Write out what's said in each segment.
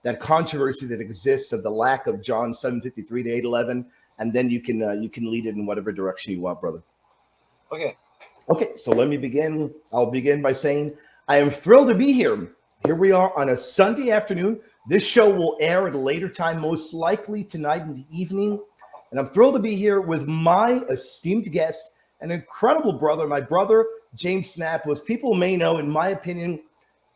that controversy that exists of the lack of John 7:53 to 8:11, and then you can lead it in whatever direction you want, brother. Okay. Okay, so let me begin. I'll begin by saying I am thrilled to be here. Here we are on a Sunday afternoon. This show will air at a later time, most likely tonight in the evening. And I'm thrilled to be here with my esteemed guest, an incredible brother. My brother, James Snapp, who, as people may know, in my opinion,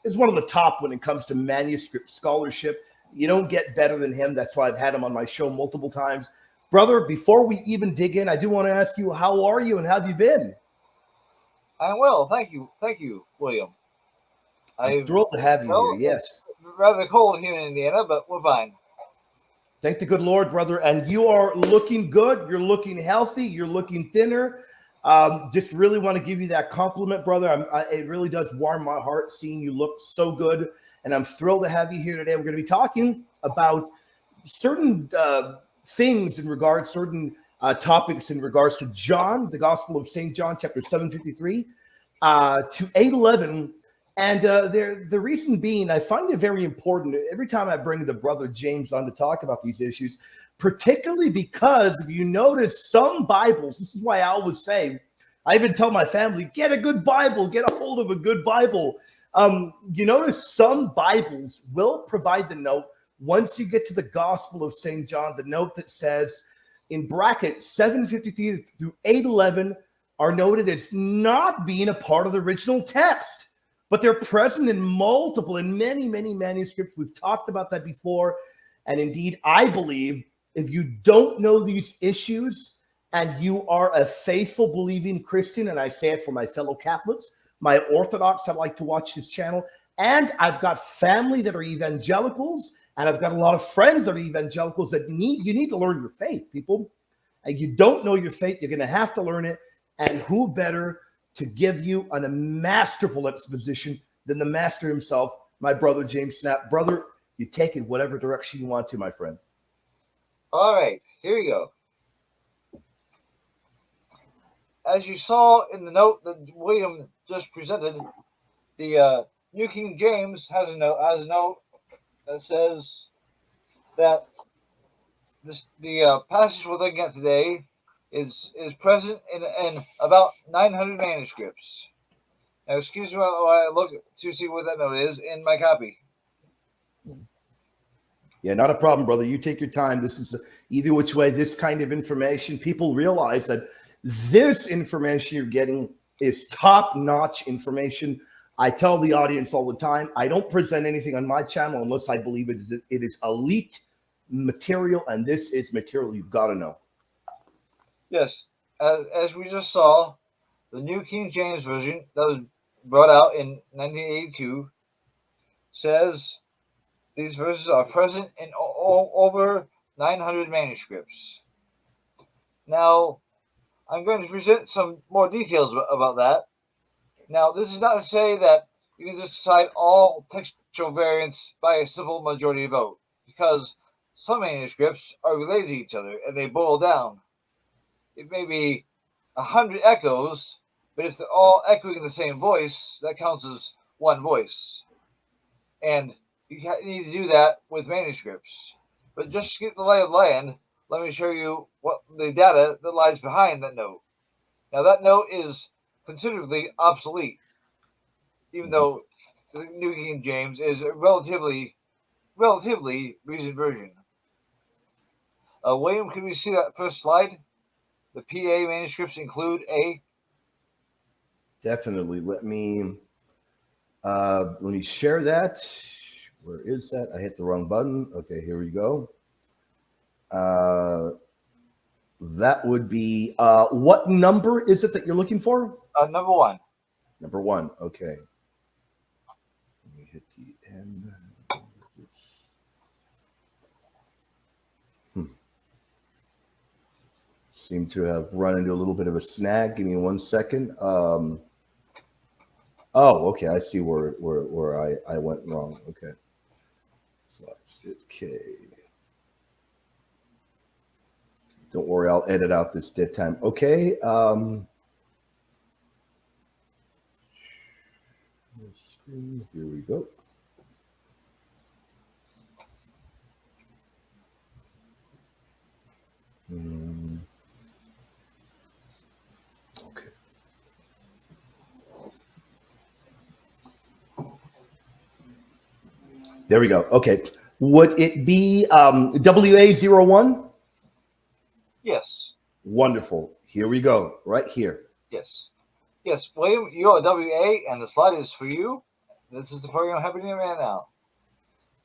is one of the top when it comes to manuscript scholarship. You don't get better than him. That's why I've had him on my show multiple times. Brother, before we even dig in, I do want to ask you, how are you and how have you been? I'm well. Thank you, William. I'm thrilled to have you here. Yes. It's rather cold here in Indiana, but we're fine. Thank the good Lord, brother. And you are looking good. You're looking healthy. You're looking thinner. Just really want to give you that compliment, brother. It really does warm my heart seeing you look so good. And I'm thrilled to have you here today. We're going to be talking about certain things in regards, certain topics in regards to John, the Gospel of St. John, chapter 7:53 to 8:11. And the reason being, I find it very important every time I bring the brother James on to talk about these issues, particularly because if you notice some Bibles, this is why I always say, I even tell my family, get a good Bible, get a hold of a good Bible. You notice some Bibles will provide the note once you get to the Gospel of St. John, the note that says in bracket 7:53 through 8:11 are noted as not being a part of the original text. But they're present in many manuscripts. We've talked about that before. And indeed, I believe if you don't know these issues and you are a faithful, believing Christian, and I say it for my fellow Catholics, my Orthodox, I like to watch this channel, and I've got family that are evangelicals, and I've got a lot of friends that are evangelicals that you need to learn your faith, people. And you don't know your faith, you're going to have to learn it. And who better to give you a masterful exposition than the master himself, my brother James Snapp. Brother, you take it whatever direction you want to, my friend. All right, here you go. As you saw in the note that William just presented, the New King James has a note that says that the passage we're looking at today is present in about 900 manuscripts. Now, excuse me while I look to see what that note is in my copy. Yeah, not a problem, brother. You take your time. This is either which way, this kind of information, people realize that this information you're getting is top-notch information. I tell the audience all the time, I don't present anything on my channel unless I believe it is elite material, and this is material you've got to know. Yes, as we just saw, the New King James Version that was brought out in 1982 says these verses are present in over 900 manuscripts. Now, I'm going to present some more details about that. Now, this is not to say that you can just decide all textual variants by a simple majority vote, because some manuscripts are related to each other and they boil down. It may be 100 echoes, but if they're all echoing the same voice, that counts as one voice. And you need to do that with manuscripts. But just to get the lay of the land, let me show you what the data that lies behind that note. Now, that note is considerably obsolete, even though the New King James is a relatively recent version. William, can we see that first slide? The PA manuscripts include a. Definitely. Let me share that. Where is that? I hit the wrong button. Okay, here we go. That would be what number is it that you're looking for? Number one. Number one. Okay. Let me hit the end. Seem to have run into a little bit of a snag. Give me 1 second. Oh, okay. I see where I went wrong. Okay. So let's get K. Don't worry, I'll edit out this dead time. Okay. Here we go. There we go. Okay. Would it be WA01? Yes. Wonderful. Here we go. Right here. Yes. Yes, William, you are WA, and the slide is for you. This is the program happening right now.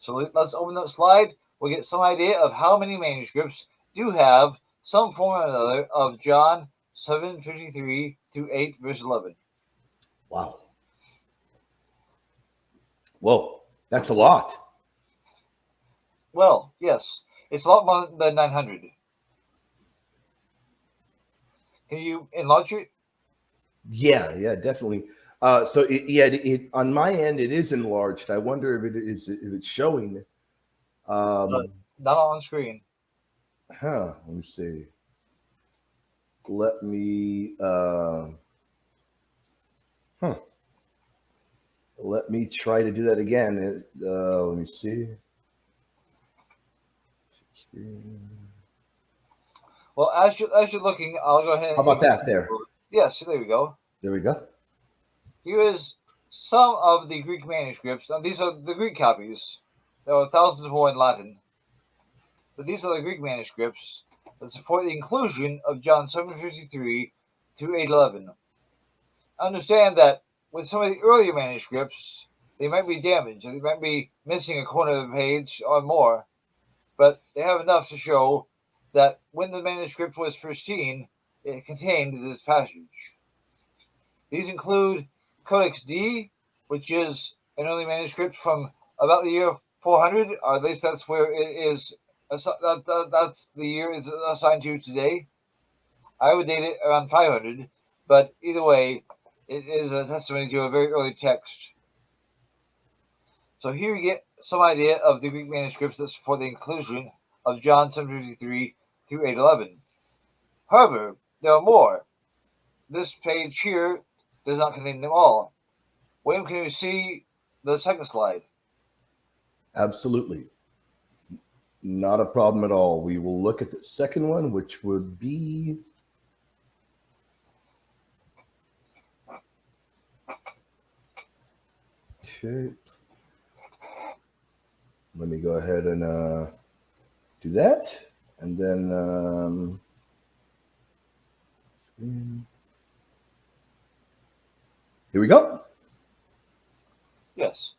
So let's open that slide. We'll get some idea of how many manuscripts do have some form or another of John 7:53 to 8 verse 11. Wow. Whoa, that's a lot. Well, yes, it's a lot more than 900. Can you enlarge it? Yeah, definitely. So it on my end it is enlarged. I wonder if it's showing. Not on screen. Let me see. Let me let me try to do that again. Let me see. Well, as you're looking, I'll go ahead. How about that there? Yes, there we go. There we go. Here is some of the Greek manuscripts. Now, these are the Greek copies. There are thousands more in Latin. But these are the Greek manuscripts that support the inclusion of John 7:53 to 8:11. Understand that with some of the earlier manuscripts, they might be damaged. They might be missing a corner of the page or more, but they have enough to show that when the manuscript was first seen, it contained this passage. These include Codex D, which is an early manuscript from about the year 400, or at least that's where it is. That's the year it's assigned to today. I would date it around 500, but either way, it is a testimony to a very early text. So here you get some idea of the Greek manuscripts that support the inclusion of John 7:53 through 8:11. However, there are more. This page here does not contain them all. William, can you see the second slide? Absolutely. Not a problem at all. We will look at the second one, which would be okay. Let me go ahead and do that. And then here we go. Yes.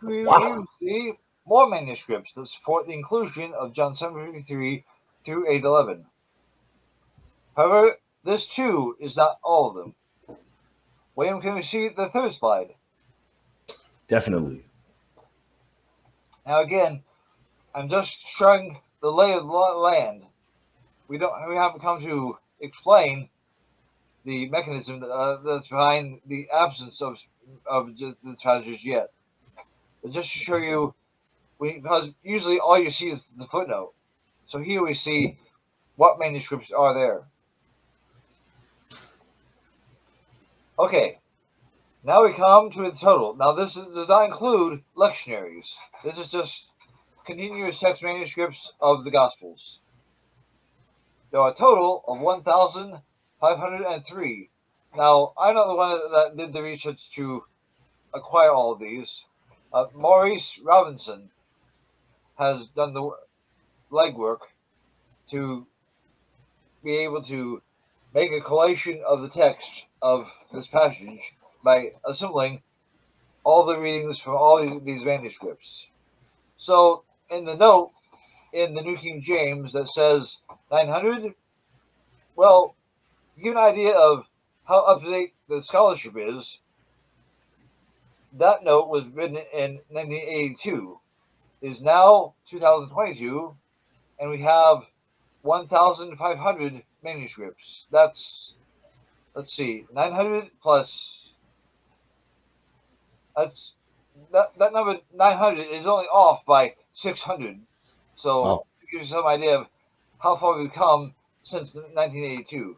Wow. We see more manuscripts that support the inclusion of John 7:53 through 8:11. However, this too is not all of them. William, can we see the third slide? Definitely. Now again, I'm just showing the lay of the land. We haven't come to explain the mechanism that's behind the absence of just the passages yet. But just to show you, because usually all you see is the footnote. So here we see what manuscripts are there. Okay, now we come to the total. Now this does not include lectionaries. This is just continuous text manuscripts of the Gospels. There are a total of 1,503. Now, I'm not the one that did the research to acquire all of these. Maurice Robinson has done the legwork to be able to make a collation of the text of this passage by assembling all the readings from all these manuscripts. So, in the note in the New King James that says 900, well, to give an idea of how up to date the scholarship is, that note was written in 1982, is now 2022, and we have 1,500 manuscripts. That's, let's see, 900 plus, that number 900 is only off by 600. So Wow. to give you some idea of how far we've come since 1982.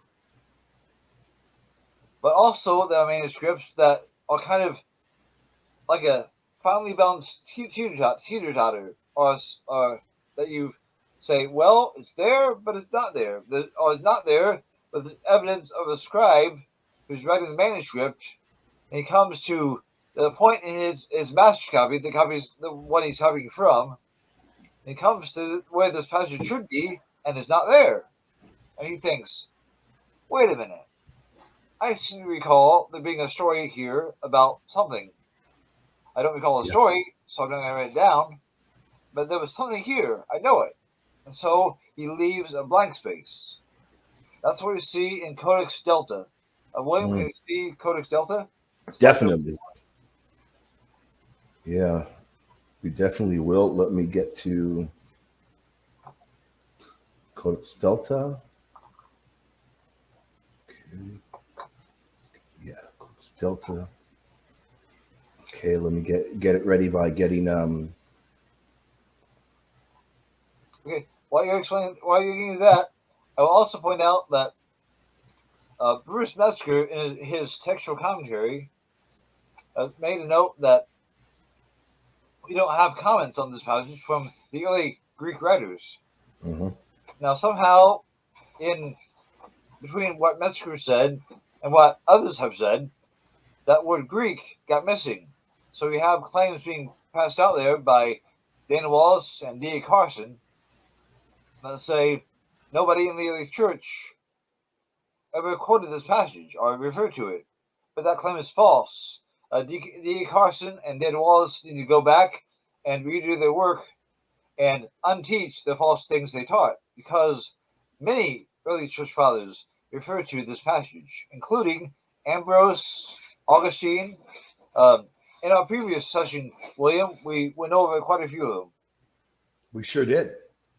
But also there are manuscripts that are kind of like a finely balanced teeter-totter, or that you say, well, it's there, but it's not there. Or it's not there, but there's evidence of a scribe who's writing the manuscript, and he comes to the point in his master copy, the copy is the one he's copying from. He comes to where this passage should be and is not there. And he thinks, wait a minute. I seem to recall there being a story here about something. I don't recall the Yeah. story, so I'm not going to write it down. But there was something here. I know it. And so he leaves a blank space. That's what you see in Codex Delta. William, can you see Codex Delta? Definitely. Yeah, we definitely will. Let me get to Codex Delta. Okay. Yeah, Codex Delta. Okay, let me get it ready by getting Okay, while you're getting that, I will also point out that Bruce Metzger, in his textual commentary, made a note that we don't have comments on this passage from the early Greek writers. Now, somehow, in between what Metzger said and what others have said, that word Greek got missing. So we have claims being passed out there by Dana Wallace and D.A. Carson that say nobody in the early church ever quoted this passage or referred to it. But that claim is false. D.A. Carson and Dana Wallace need to go back and redo their work and unteach the false things they taught, because many early church fathers refer to this passage, including Ambrose, Augustine. In our previous session, William, we went over quite a few of them. We sure did.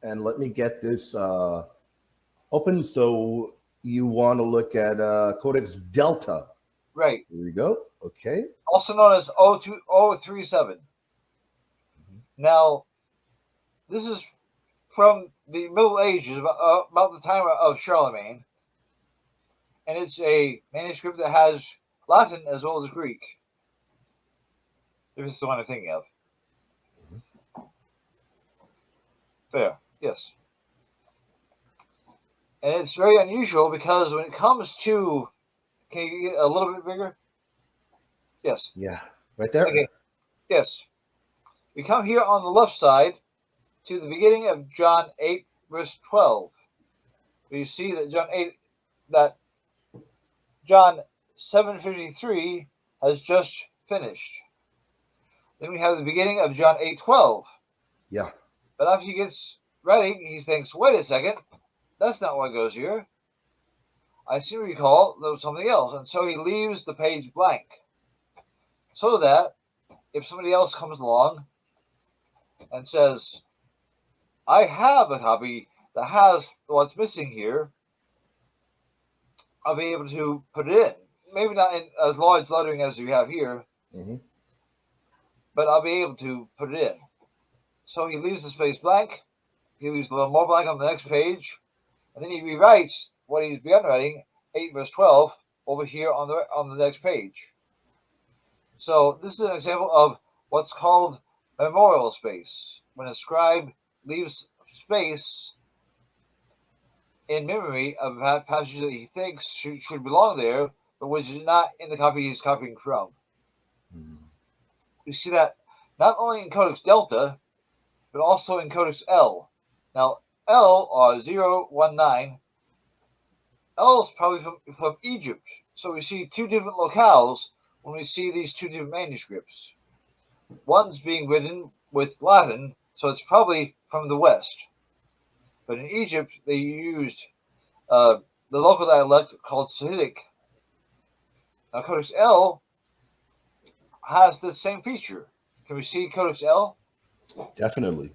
And let me get this open. So you want to look at Codex Delta. Right. Here we go. Okay. Also known as 037. Now, this is from the Middle Ages, about the time of Charlemagne. And it's a manuscript that has Latin as well as Greek. If it's the one I'm thinking of. There, yes. And it's very unusual because when it comes to, can you get a little bit bigger? Yes. Yeah, right there. Okay. Yes. We come here on the left side to the beginning of John 8, verse 12. You see that John 7:53 has just finished. Then we have the beginning of John 8:12. Yeah. But after he gets ready, he thinks, wait a second, that's not what goes here. I seem to recall there was something else. And so he leaves the page blank. So that if somebody else comes along and says, I have a copy that has what's missing here, I'll be able to put it in. Maybe not in as large lettering as you have here, but I'll be able to put it in. So he leaves the space blank. He leaves a little more blank on the next page, and then he rewrites what he's begun writing, 8 verse 12, over here on the next page. So this is an example of what's called memorial space, when a scribe leaves space in memory of a passage that he thinks should belong there, but which is not in the copy he's copying from. You see that not only in Codex Delta, but also in Codex L. Now, L, or 019, L is probably from Egypt. So we see two different locales when we see these two different manuscripts. One's being written with Latin, so it's probably from the West. But in Egypt, they used the local dialect called Semitic. Now, Codex L has the same feature. Can we see Codex L? Definitely.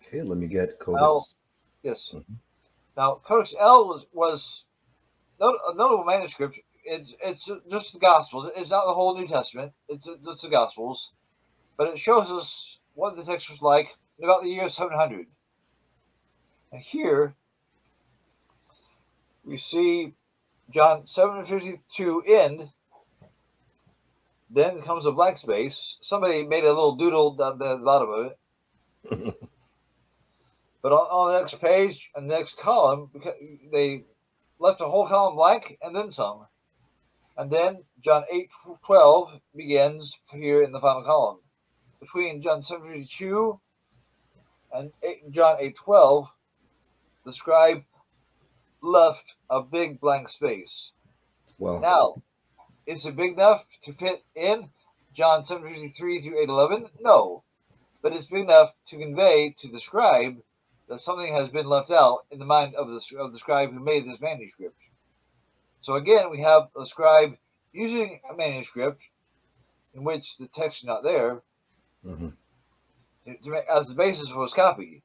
Okay, let me get Codex. Yes. Now, Codex L was a notable manuscript. It's just the Gospels. It's not the whole New Testament. It's the Gospels. But it shows us what the text was like in about the year 700. And here we see John 7:52 end. Then comes a blank space. Somebody made a little doodle down the bottom of it. But on the next page and the next column, because they left a whole column blank and then some. And then John 8:12 begins here in the final column. Between John 7:52 and John 8:12, the scribe left a big blank space. Well, Now, is it big enough to fit in John 7:53 through 8:11? No, but it's big enough to convey to the scribe that something has been left out in the mind of the scribe who made this manuscript. So again, we have a scribe using a manuscript in which the text is not there as the basis for his copy.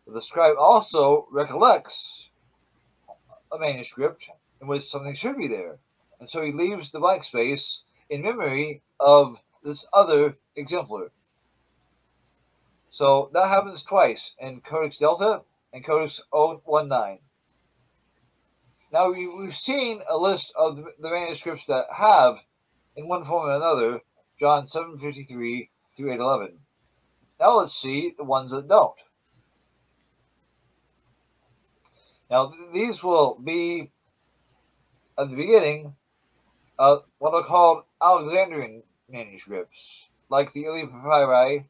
But the scribe also recollects a manuscript in which something should be there, and so he leaves the blank space in memory of this other exemplar. So that happens twice in Codex Delta and Codex 019. Now we've seen a list of the manuscripts that have, in one form or another, John 7:53 through 8:11. Now let's see the ones that don't. Now these will be at the beginning what are called Alexandrian manuscripts, like the early papyri,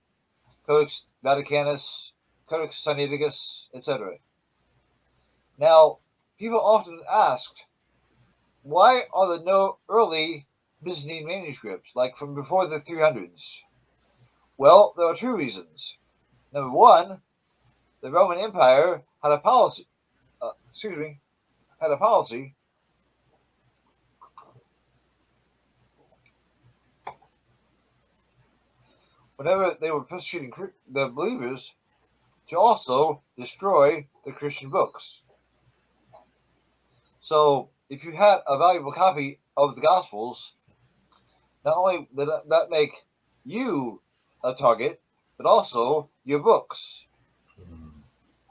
Codex Vaticanus, Codex Sinaiticus, etc. Now, people often ask, why are there no early Byzantine manuscripts, like from before the 300s? Well, there are two reasons. Number one, the Roman Empire had a policy. Whenever they were persecuting the believers, to also destroy the Christian books. So, if you had a valuable copy of the Gospels, not only did that make you a target, but also your books.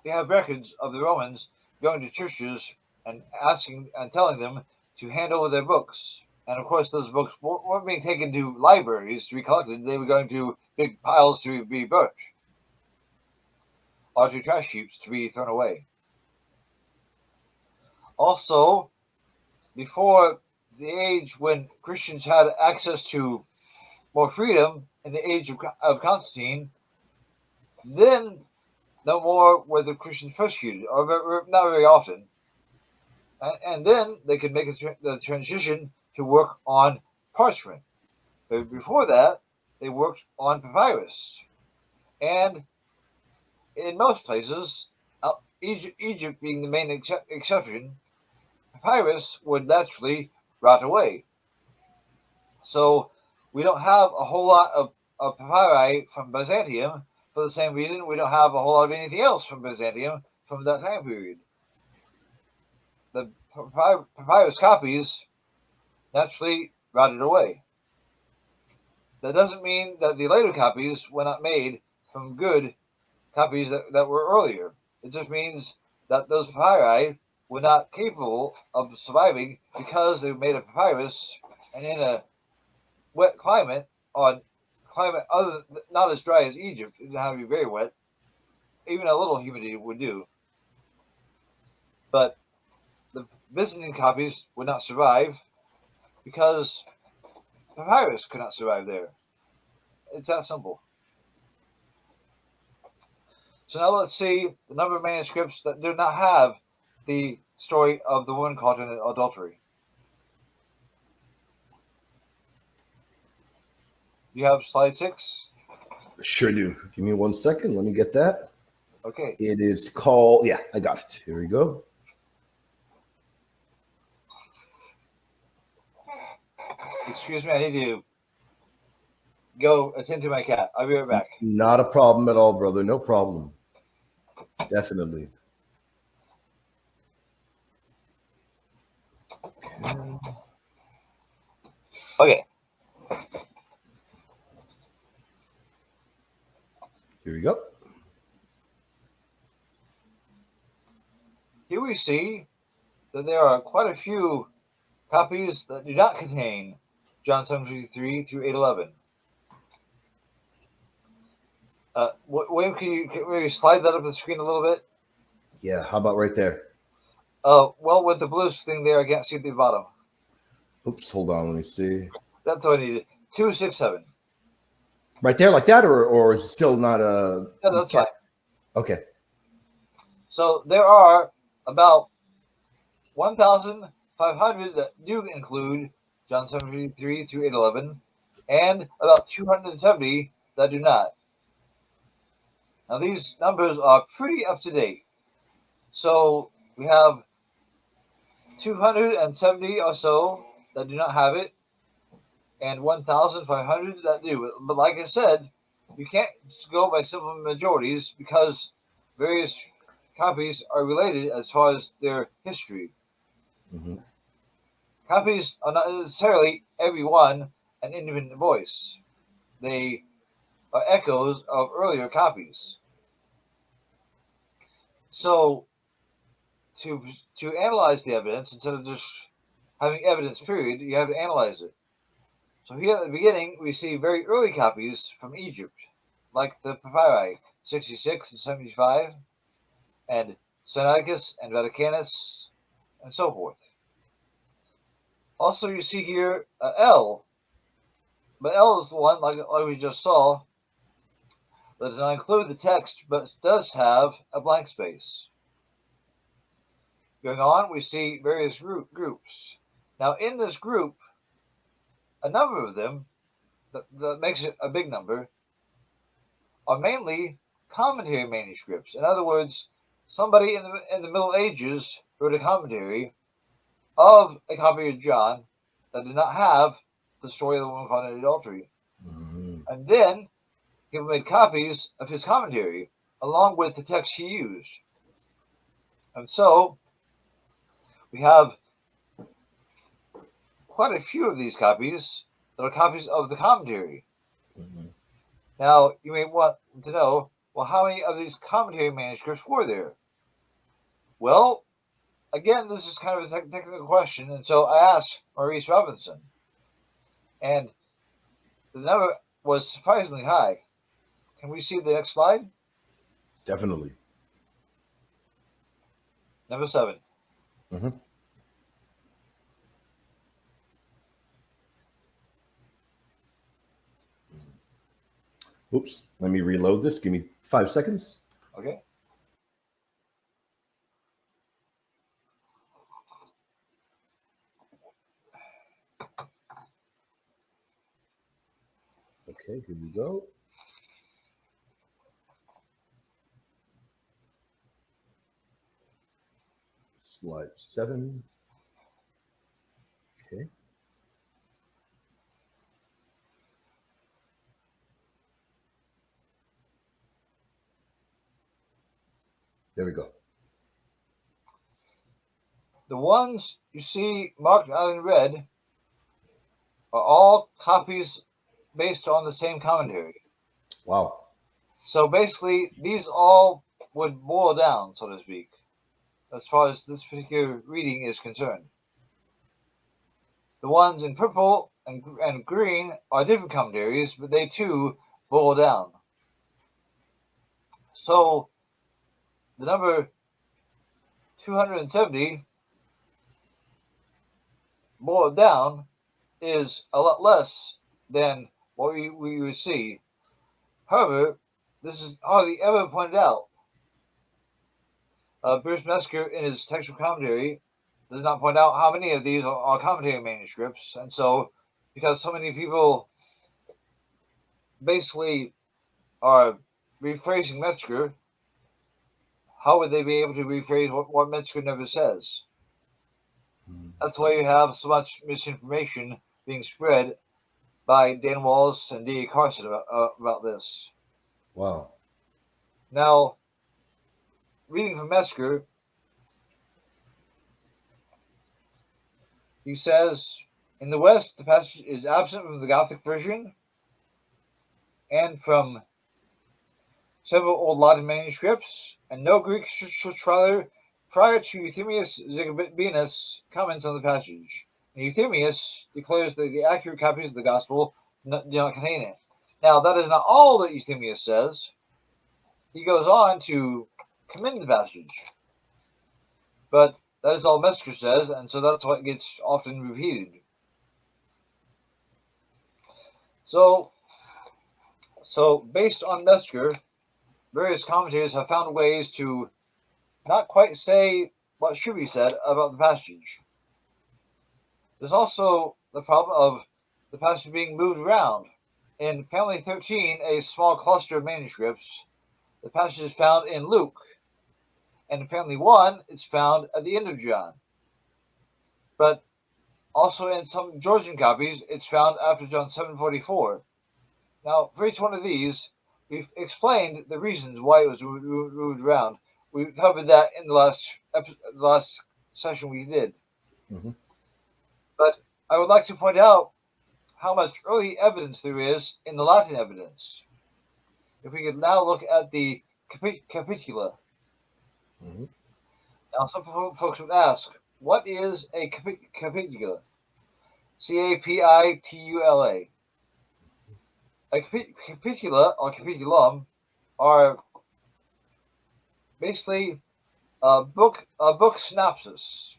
You have records of the Romans going to churches and asking and telling them to hand over their books. And of course, those books weren't being taken to libraries to be collected. They were going to big piles to be burnt or to trash heaps to be thrown away. Also, before the age when Christians had access to more freedom in the age of Constantine, then no more were the Christians persecuted, or not very often. And then they could make the transition to work on parchment. But before that, they worked on papyrus. And in most places, Egypt being the main exception, papyrus would naturally rot away. So we don't have a whole lot of papyri from Byzantium for the same reason we don't have a whole lot of anything else from Byzantium from that time period. The papyrus copies naturally rotted away. That doesn't mean that the later copies were not made from good copies that were earlier. It just means that those papyri were not capable of surviving because they were made of papyrus and in a wet climate, on climate other not as dry as Egypt. It didn't have to be very wet. Even a little humidity would do. But the Byzantine copies would not survive because papyrus could not survive there. It's that simple. So now let's see the number of manuscripts that do not have the story of the woman caught in adultery. You have slide 6? Sure do. Give me 1 second. Let me get that. Okay. It is called, yeah, I got it. Here we go. Excuse me, I need to go attend to my cat. I'll be right back. Not a problem at all, brother. No problem. Definitely. Okay. Here we go. Here we see that there are quite a few copies that do not contain John 7:53 through 8:11. William, can you maybe slide that up the screen a little bit? Yeah, how about right there? Well, with the blue thing there, I can't see the bottom. Oops, hold on, let me see. That's what I needed. 267. Right there, like that, or is it still not a? Yeah, that's fine. Okay. So there are about 1,500 that do include John 73 through 811, and about 270 that do not. Now these numbers are pretty up to date. So we have 270 or so that do not have it, and 1,500 that do. But like I said, you can't just go by simple majorities because various copies are related as far as their history. Mm-hmm. Copies are not necessarily every one an independent voice. They are echoes of earlier copies. So to to analyze the evidence instead of just having evidence period, you have to analyze it. So here at the beginning, we see very early copies from Egypt, like the papyri 66 and 75, and Sinaiticus and Vaticanus, and so forth. Also, you see here L, but L is the one, like we just saw, that does not include the text, but does have a blank space. Going on, we see various groups. Now, in this group, a number of them, that makes it a big number, are mainly commentary manuscripts. In other words, somebody in the Middle Ages wrote a commentary of a copy of John that did not have the story of the woman caught in adultery. Mm-hmm. And then people made copies of his commentary along with the text he used. And so we have quite a few of these copies that are copies of the commentary. Mm-hmm. Now, you may want to know, well, how many of these commentary manuscripts were there? Well, again, this is kind of a technical question, and so I asked Maurice Robinson, and the number was surprisingly high. Can we see the next slide? Definitely. Number 7. Mm-hmm. Oops, let me reload this. Give me 5 seconds. Okay. Okay, here we go. Slide 7. Okay. There we go. The ones you see marked out in red are all copies based on the same commentary. Wow. So basically, these all would boil down, so to speak, as far as this particular reading is concerned. The ones in purple and green are different commentaries, but they too boil down. So the number 270 boiled down is a lot less than what we would see. However, this is hardly ever pointed out. Bruce Metzger, in his textual commentary, does not point out how many of these are commentary manuscripts, and so because so many people basically are rephrasing Metzger, how would they be able to rephrase what Metzger never says? That's why you have so much misinformation being spread by Dan Wallace and D.A. Carson about this. Wow. Now, reading from Metzger, he says, in the West, the passage is absent from the Gothic version and from several old Latin manuscripts, and no Greek church father prior to Euthemius Zagabinus comments on the passage. And Euthemius declares that the accurate copies of the Gospel do not contain it. Now, that is not all that Euthemius says. He goes on to commend the passage. But that is all Metzger says, and so that's what gets often repeated. So based on Metzger, various commentators have found ways to not quite say what should be said about the passage. There's also the problem of the passage being moved around. In Family 13, a small cluster of manuscripts, the passage is found in Luke. And in Family 1, it's found at the end of John. But also in some Georgian copies, it's found after John 7:44. Now, for each one of these, we've explained the reasons why it was moved around. We covered that in the last session we did. Mm-hmm. But I would like to point out how much early evidence there is in the Latin evidence. If we could now look at the Capitula. Mm-hmm. Now, some folks would ask, what is a Capitula? Capitula. A capitula or capitulum are basically a book synopsis.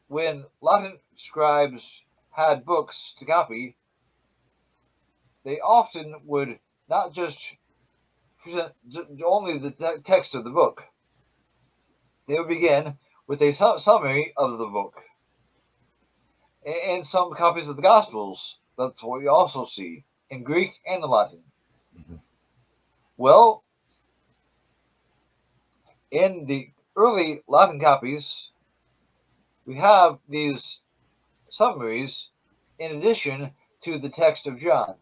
When Latin scribes had books to copy, they often would not just present only the text of the book. They would begin with a summary of the book. And some copies of the Gospels, that's what we also see in Greek and in Latin. Mm-hmm. Well, in the early Latin copies, we have these summaries in addition to the text of John.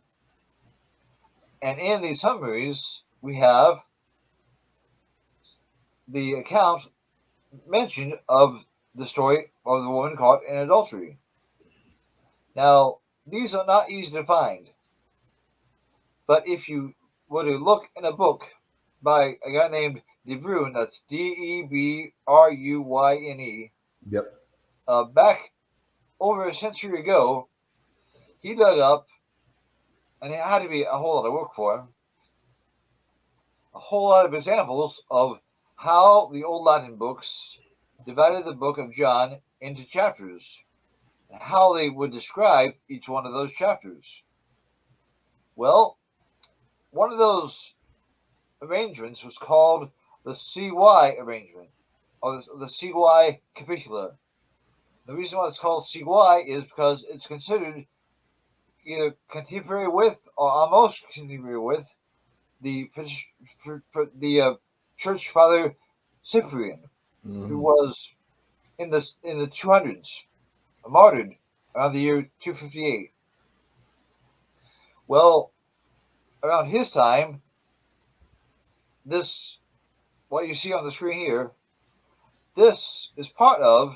And in these summaries, we have the account mentioned of the story of the woman caught in adultery. Now, these are not easy to find, but if you were to look in a book by a guy named De Bruyn, that's Debruine, Yep. Back over a century ago, he dug up, and it had to be a whole lot of work for him, a whole lot of examples of how the old Latin books divided the book of John into chapters, and how they would describe each one of those chapters. Well, one of those arrangements was called the CY arrangement, or the CY Capitula. The reason why it's called CY is because it's considered either contemporary with or almost contemporary with the church father Cyprian, who was in the 200s, martyred around the year 258. Well, around his time, this, what you see on the screen here, this is part of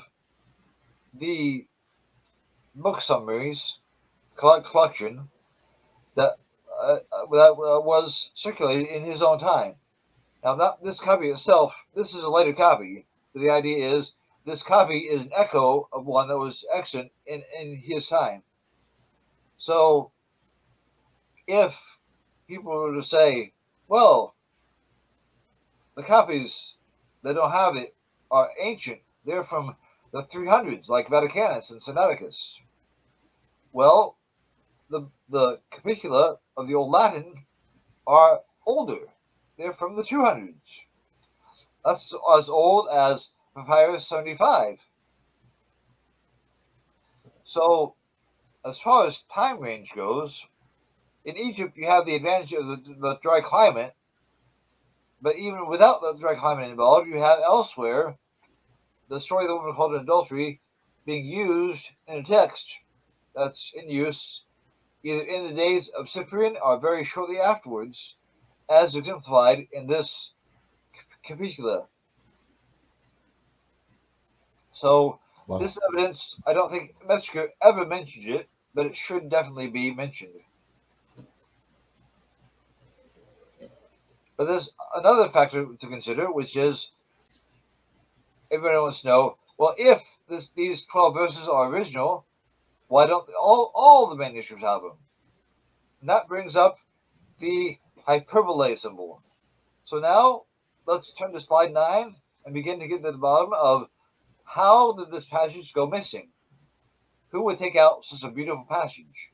the book summaries collection that was circulated in his own time. Now, not this copy itself. This is a later copy. But the idea is this copy is an echo of one that was extant in his time. So, if people were to say, well, the copies that don't have it are ancient, they're from the 300s, like Vaticanus and Sinaiticus. Well, the Capitula of the Old Latin are older. They're from the 200s. That's as old as Papyrus 75. So, as far as time range goes, in Egypt you have the advantage of the dry climate, but even without the dry climate involved, you have elsewhere the story of the woman called in adultery being used in a text that's in use either in the days of Cyprian or very shortly afterwards, as exemplified in this Capitula. So, wow. This evidence, I don't think Metzger ever mentioned it, but it should definitely be mentioned. But there's another factor to consider, which is everyone wants to know, well, if these 12 verses are original, why don't all the manuscripts have them? And that brings up the hyperbole symbol. So now let's turn to slide 9 and begin to get to the bottom of how did this passage go missing? Who would take out such a beautiful passage?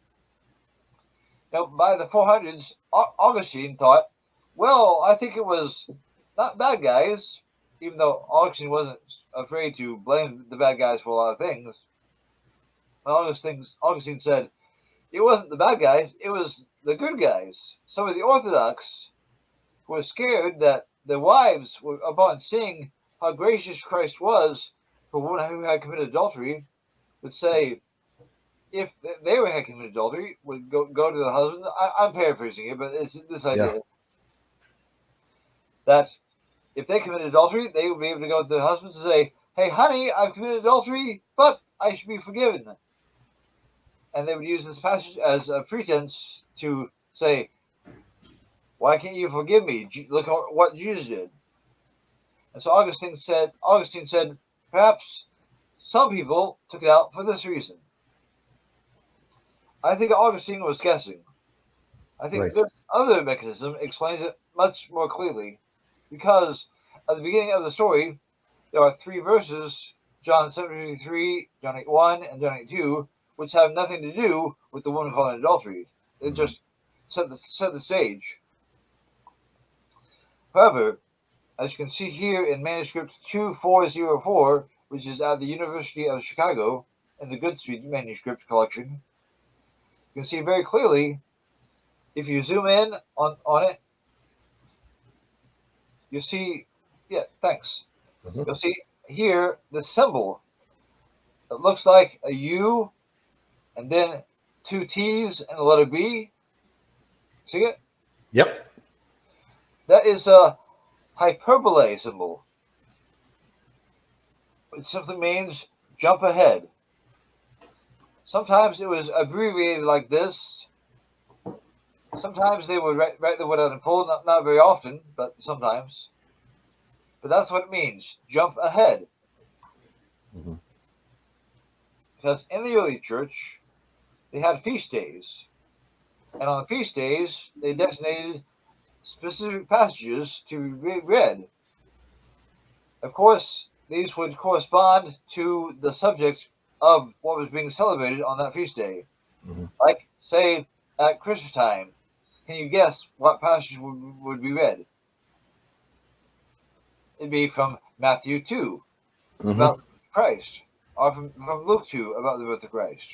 Now, by the 400s, Augustine thought, well, I think it was not bad guys, even though Augustine wasn't afraid to blame the bad guys for a lot of things. Augustine said, it wasn't the bad guys, it was the good guys. Some of the Orthodox were scared that their wives, upon seeing how gracious Christ was for one who had committed adultery, would say, if they had committed adultery, would go to the husband. I'm paraphrasing it, but it's this idea that if they committed adultery, they would be able to go to the husband and say, hey, honey, I've committed adultery, but I should be forgiven. And they would use this passage as a pretense to say, why can't you forgive me? Look at what Jesus did. And so Augustine said, perhaps some people took it out for this reason. I think Augustine was guessing. I think this other mechanism explains it much more clearly, because at the beginning of the story, there are 3 verses, John 7:53, John 8:1, and John 8:2, which have nothing to do with the woman caught in adultery. It just set the stage. However, as you can see here in manuscript 2404, which is at the University of Chicago in the Goodspeed manuscript collection, you can see very clearly, if you zoom in on it, you see, you'll see here the symbol. It looks like a U and then 2 T's and a letter B. See it? Yep. That is a hyperbole symbol. It simply means jump ahead. Sometimes it was abbreviated like this. Sometimes they would write the word out in full, not very often, but sometimes. But that's what it means, jump ahead. Because in the early church, they had feast days. And on the feast days, they designated specific passages to be read. Of course, these would correspond to the subject of what was being celebrated on that feast day. Like, say, at Christmas time, can you guess what passage would be read? It'd be from Matthew 2, about Christ, or from Luke 2, about the birth of Christ.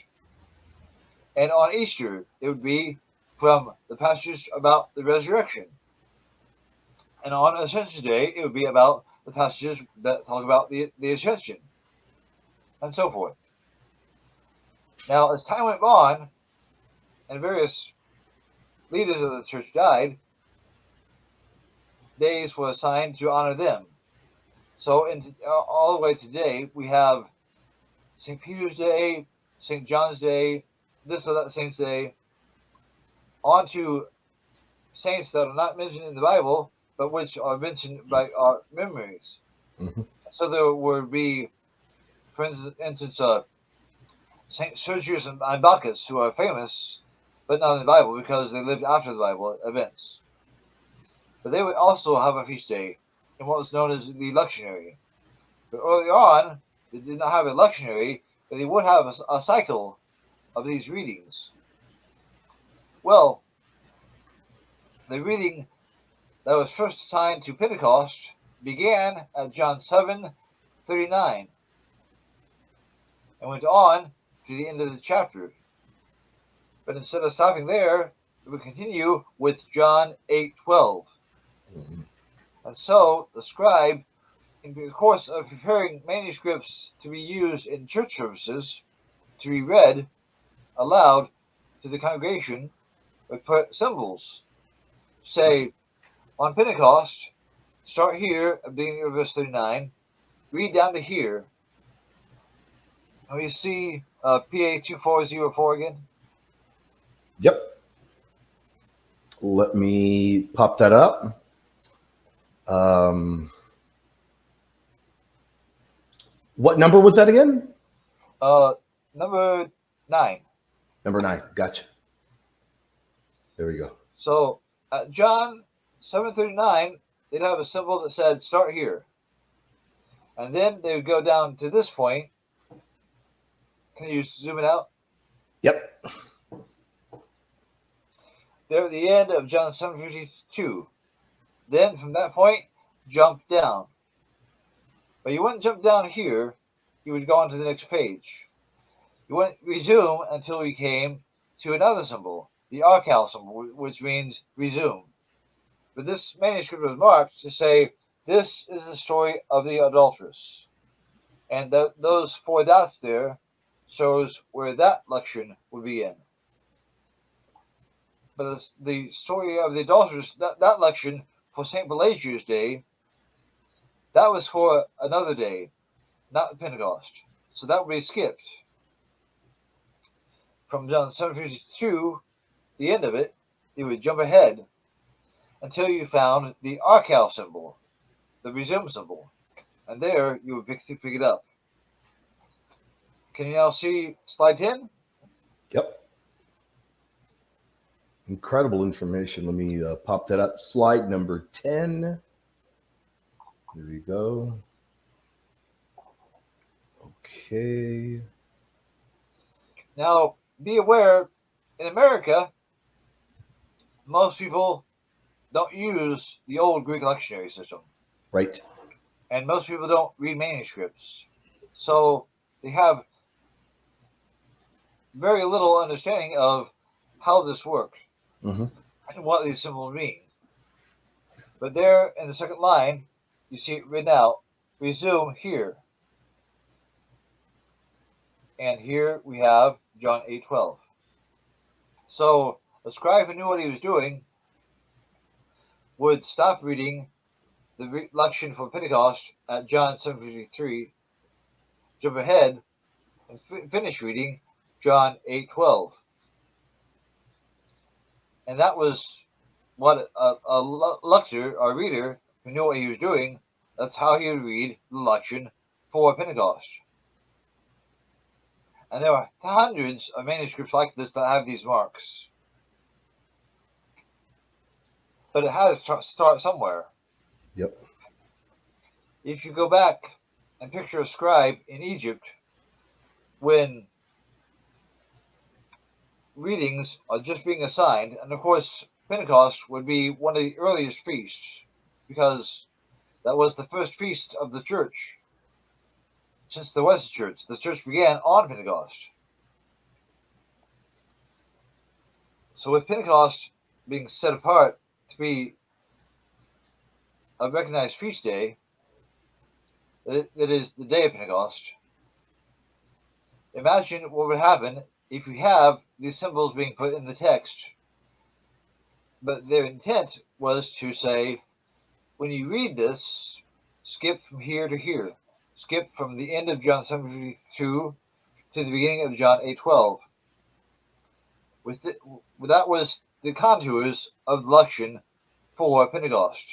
And on Easter, it would be from the passage about the resurrection. And on Ascension Day, it would be about the passages that talk about the ascension, and so forth. Now, as time went on, and various leaders of the church died, days were assigned to honor them. So, all the way today, we have St. Peter's Day, St. John's Day, this or that Saint's Day, on to saints that are not mentioned in the Bible, but which are mentioned by our memories. So there would be, for instance, Saint Sergius and Bacchus, who are famous, but not in the Bible because they lived after the Bible events. But they would also have a feast day in what was known as the lectionary. But early on, they did not have a lectionary, but they would have a cycle of these readings. Well, the reading that was first assigned to Pentecost began at John 7:39 and went on to the end of the chapter. But instead of stopping there, it would continue with John 8:12. And so the scribe, in the course of preparing manuscripts to be used in church services, to be read aloud to the congregation, would put symbols. Say, on Pentecost, start here at the beginning of verse 39, read down to here. And we see PA 2404 again. Yep. Let me pop that up. What number was that again? Number 9. Number 9. Gotcha. There we go. So at John 7:39, they'd have a symbol that said, start here. And then they would go down to this point. Can you zoom it out? Yep. They're at the end of John 7:52. Then from that point, jump down. But you wouldn't jump down here. You would go on to the next page. You wouldn't resume until we came to another symbol, the arcal symbol, which means resume. But this manuscript was marked to say, this is the story of the adulteress. And those 4 dots there shows where that lection would begin. But the story of the adulteress, that lection for St. Pelagia's Day, that was for another day, not Pentecost. So that would be skipped. From John 7:52, the end of it, you would jump ahead until you found the arcal symbol, the resume symbol. And there you would pick it up. Can you now see slide 10? Yep. Incredible information. Let me pop that up. Slide number 10. There we go. Okay. Now, be aware, in America, most people don't use the old Greek lectionary system. Right. And most people don't read manuscripts. So they have very little understanding of how this works and what these symbols mean. But there in the second line, you see it written out, resume here. And here we have John 8:12. So the scribe who knew what he was doing would stop reading the lection for Pentecost at John 7:53, jump ahead, and finish reading John 8:12. And that was what a lector or reader who knew what he was doing, that's how he would read the lection for Pentecost. And there are hundreds of manuscripts like this that have these marks. But it has to start somewhere. Yep. If you go back and picture a scribe in Egypt when readings are just being assigned, and of course Pentecost would be one of the earliest feasts because that was the first feast of the church since there was a church. The church began on Pentecost. So with Pentecost being set apart to be a recognized feast day, that is the day of Pentecost, imagine what would happen if you have these symbols being put in the text. But their intent was to say, when you read this, skip from here to here. Skip from the end of John 7:52 to the beginning of John 8:12. That was the contours of the lection for Pentecost.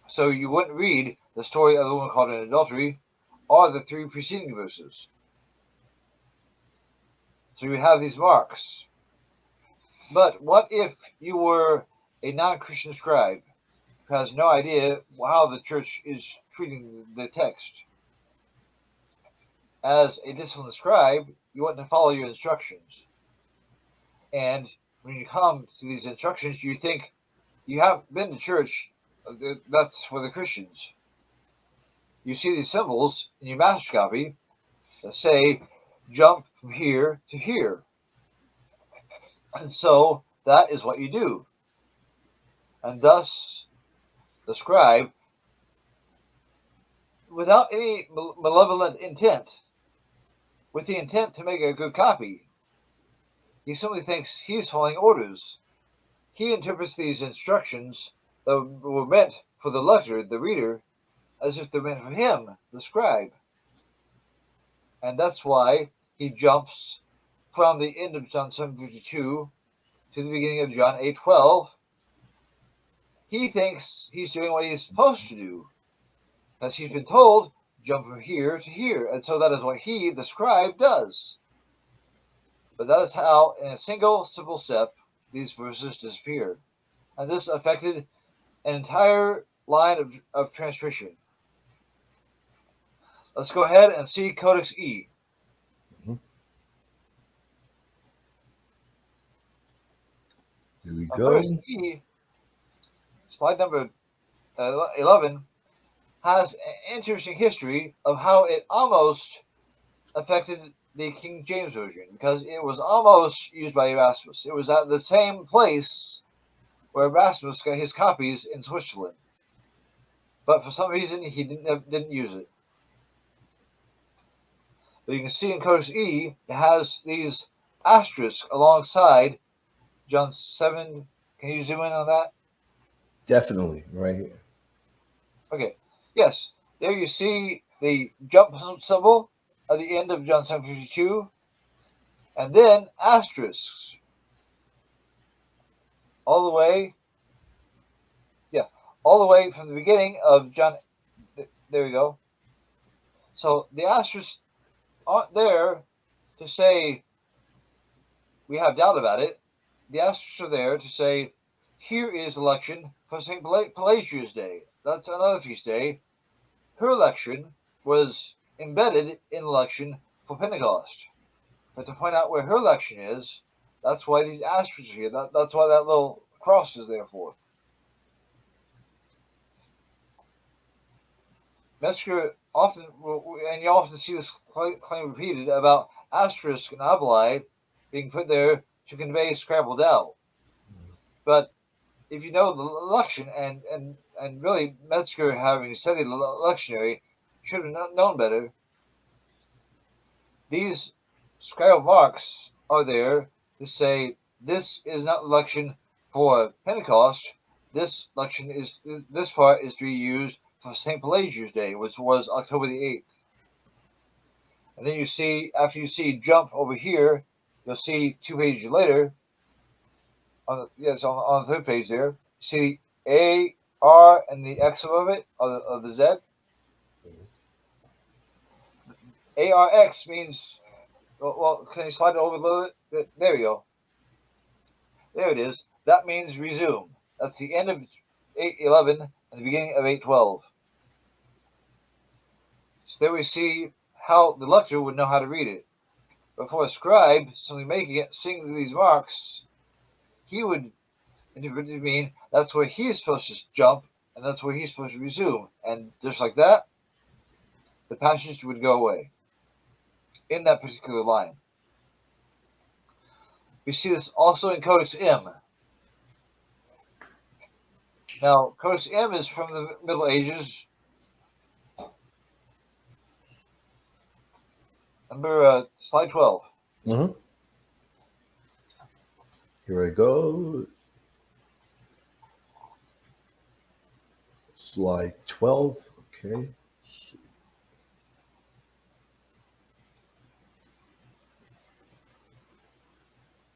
So you wouldn't read the story of the woman caught in adultery or the 3 preceding verses. So you have these marks. But what if you were a non-Christian scribe who has no idea how the church is treating the text? As a disciplined scribe, you want to follow your instructions. And when you come to these instructions, you think you haven't been to church, that's for the Christians. You see these symbols in your master copy that say, jump from here to here. And so that is what you do. And thus, the scribe, without any malevolent intent, with the intent to make a good copy, he simply thinks he's following orders. He interprets these instructions that were meant for the lector, the reader, as if they're meant for him, the scribe. And that's why he jumps from the end of John 7:52 to the beginning of John 8:12. He thinks he's doing what he's supposed to do, as he's been told, jump from here to here. And so that is what he, the scribe, does. But that is how, in a single simple step, these verses disappeared. And this affected an entire line of transmission. Let's go ahead and see Codex E. Here we Now, go. Codex E, slide number 11, has an interesting history of how it almost affected the King James Version because it was almost used by Erasmus. It was at the same place where Erasmus got his copies in Switzerland, but for some reason he didn't use it. But you can see in Codex E, it has these asterisks alongside John 7. Can you zoom in on that? Definitely, right here. Okay. Yes. There you see the jump symbol at the end of John 7:52, and then asterisks all the way. Yeah, all the way from the beginning of John. There we go. So the asterisks aren't there to say we have doubt about it. The asterisks are there to say here is election for St. Pelagia's Day. That's another feast day. Her election was embedded in election for Pentecost. But to point out where her election is, that's why these asterisks are here. That's why that little cross is there for. Metzger often, and you often see this claim repeated about asterisk and abelai being put there to convey scrambled out. But if you know the election, and really Metzger, having studied the lectionary, should have known better. These scribal marks are there to say this is not election for Pentecost. This part is to be used for St. Pelagia's Day, which was October the 8th. And then you see, after you see jump over here, you'll see 2 pages later, on the third page there, you see A, R, and the X above it, of the Z. ARX means, well, can you slide it over a little bit? There you go. There it is. That means resume. That's the end of 8:11 and the beginning of 8:12. So there we see how the lector would know how to read it. But for a scribe, simply making it, seeing these marks, he would interpret it to mean that's where he's supposed to jump and that's where he's supposed to resume. And just like that, the passage would go away in that particular line. We see this also in Codex M. Now, Codex M is from the Middle Ages. Number slide 12. Mm-hmm. Here I go. Slide 12. Okay.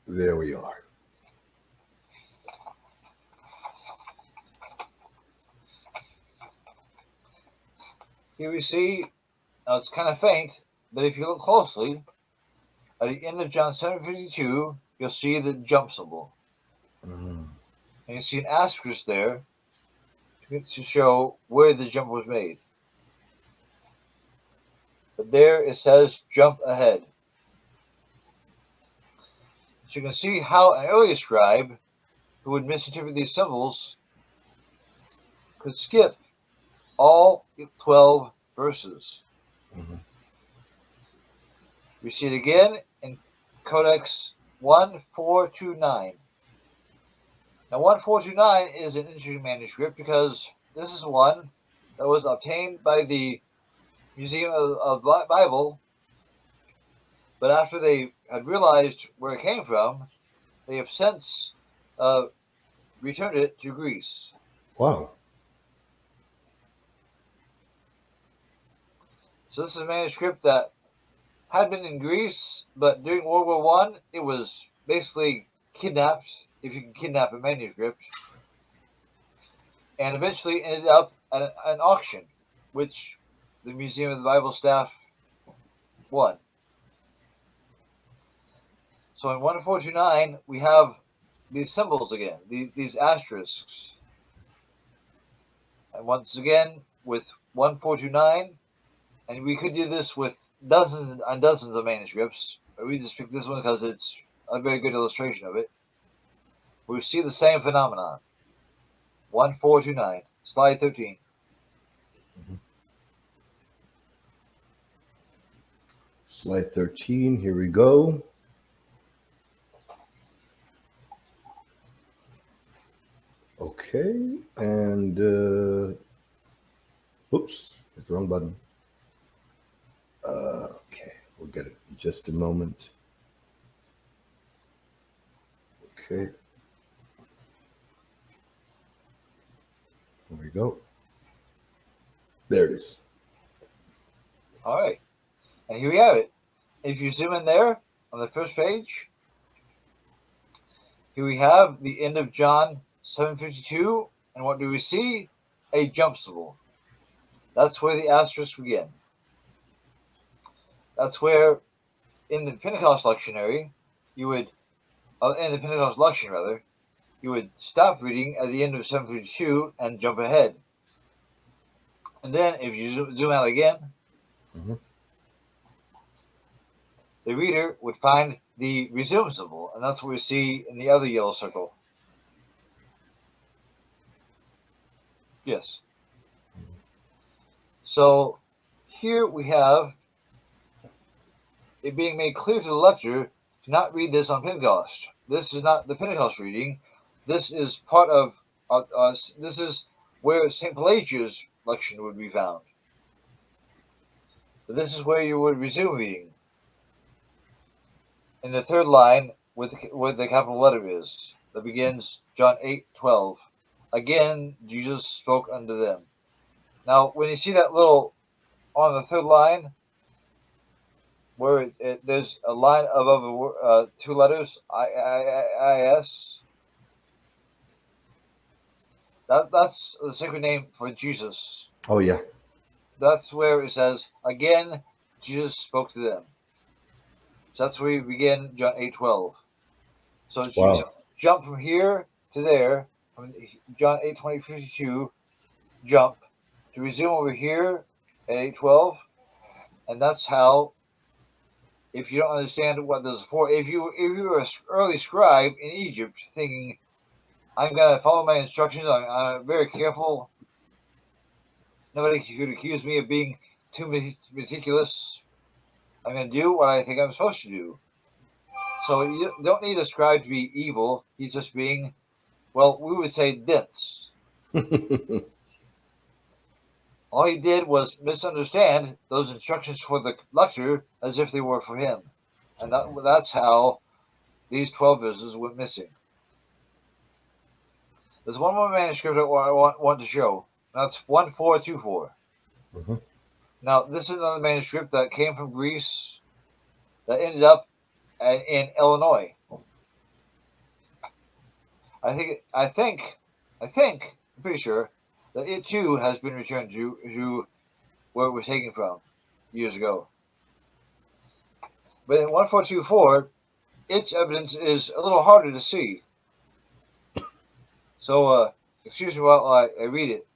There we are. Here we see, now it's kind of faint, but if you look closely, at the end of John 7:52, you'll see the jump symbol. Mm-hmm. And you see an asterisk there to show where the jump was made. But there it says jump ahead. So you can see how an early scribe who would misinterpret these symbols could skip all 12 verses. Mm-hmm. We see it again in Codex 1429. Now, 1429 is an interesting manuscript because this is one that was obtained by the Museum of Bible, but after they had realized where it came from, they have since returned it to Greece. Wow. So this is a manuscript that had been in Greece, but during World War I, it was basically kidnapped, if you can kidnap a manuscript, and eventually ended up at an auction, which the Museum of the Bible staff won. So in 1429, we have these symbols again, these asterisks. And once again, with 1429, And we could do this with dozens and dozens of manuscripts, but we just picked this one because it's a very good illustration of it. We see the same phenomenon. 1429, slide 13. Slide 13. Here we go. Okay, and oops, hit the wrong button. Okay, we'll get it in just a moment. Okay. There we go. There it is. All right. And here we have it. If you zoom in there on the first page, here we have the end of John 7:52. And what do we see? A jump symbol. That's where the asterisks begin. That's where, in the Pentecost lectionary, you would, in the Pentecost lecture rather, you would stop reading at the end of 7:52 and jump ahead. And then, if you zoom out again, the reader would find the resume symbol, and that's what we see in the other yellow circle. Yes. So here we have it being made clear to the lector to not read this on Pentecost. This is not the Pentecost reading. This is part of this is where St. Pelagia's lection would be found. So this is where you would resume reading. In the third line, where the capital letter is, that begins John 8:12. Again, Jesus spoke unto them. Now, when you see that little on the third line, where there's a line above two letters, I-S, that's the sacred name for Jesus. Oh, yeah. That's where it says, again, Jesus spoke to them. So that's where we begin John 8:12. So wow. You jump from here to there, from John 8:20-52, jump to resume over here at 8:12, and that's how. If you don't understand what this is for, if you were an early scribe in Egypt, thinking, "I'm gonna follow my instructions. I'm very careful. Nobody could accuse me of being too meticulous. I'm gonna do what I think I'm supposed to do." So you don't need a scribe to be evil. He's just being, well, we would say dense. All he did was misunderstand those instructions for the lector as if they were for him. And that's how these 12 verses went missing. There's one more manuscript I want to show. That's 1424. Now, this is another manuscript that came from Greece that ended up in Illinois. I'm pretty sure that it too has been returned to where it was taken from years ago. But in 1424, its evidence is a little harder to see. So, excuse me while I read it.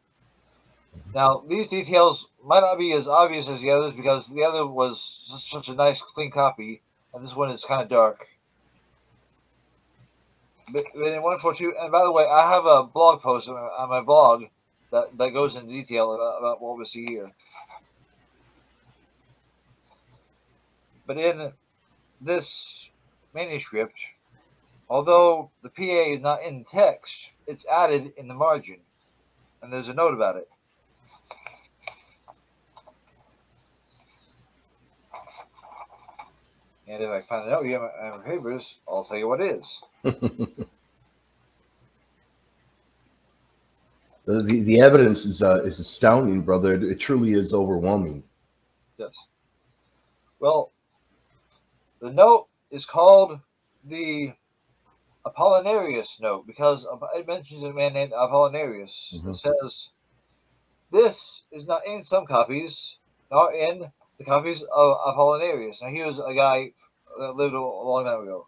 Now, these details might not be as obvious as the others because the other was such a nice, clean copy, and this one is kind of dark. But in 142, and by the way, I have a blog post on my blog that goes into detail about what we see here. But in this manuscript, although the PA is not in text, it's added in the margin, and there's a note about it. And if I find the note here in my papers, I'll tell you what it is. The evidence is astounding, brother. It truly is overwhelming. Yes. Well, the note is called the Apollinarius note because it mentions a man named Apollinarius. It says, "This is not in some copies, nor in the copies of Apollinarius." Now, he was a guy that lived a long time ago.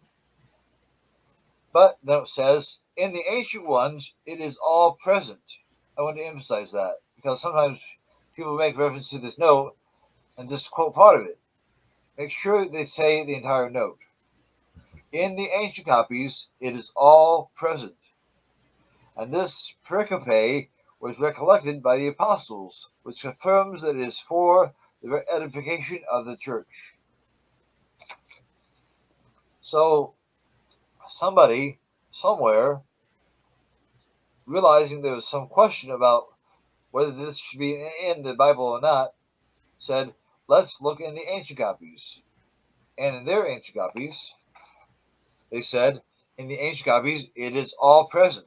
But the note says, "In the ancient ones, it is all present." I want to emphasize that because sometimes people make reference to this note and just quote part of it. Make sure they say the entire note. In the ancient copies, it is all present. And this pericope was recollected by the apostles, which confirms that it is for the edification of the church. So, somebody, somewhere, realizing there was some question about whether this should be in the Bible or not, said, let's look in the ancient copies. And in their ancient copies, they said, in the ancient copies, it is all present.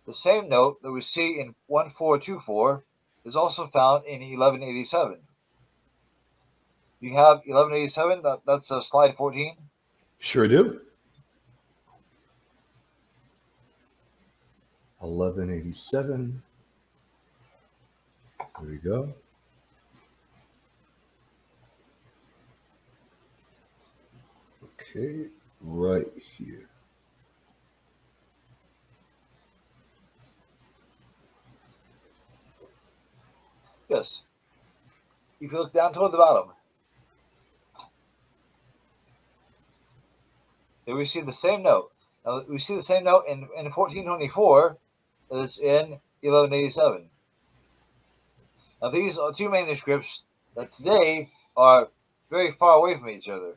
The same note that we see in 1424 is also found in 1187. You have 1187, that's slide 14. Sure do. 1187. There we go. Okay, right here. Yes. If you look down toward the bottom, there we see the same note. Now, we see the same note in 1424 that it's in 1187. Now, these are two manuscripts that today are very far away from each other.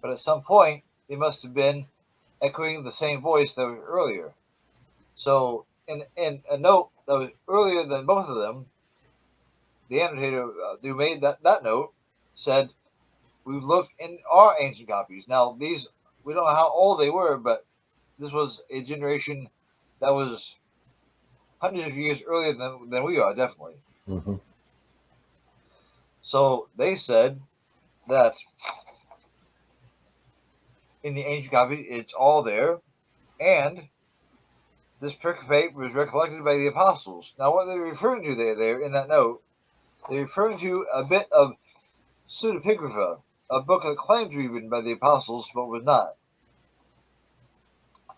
But at some point, they must have been echoing the same voice that was earlier. So, in a note that was earlier than both of them, the annotator who made that note said, we looked in our ancient copies. Now, these, we don't know how old they were, but this was a generation that was hundreds of years earlier than we are, definitely. Mm-hmm. So they said that in the ancient copy, it's all there, and this pericope was recollected by the apostles. Now, what they're referring to there in that note, they're referring to a bit of pseudepigrapha, a book that claimed to be written by the apostles, but was not.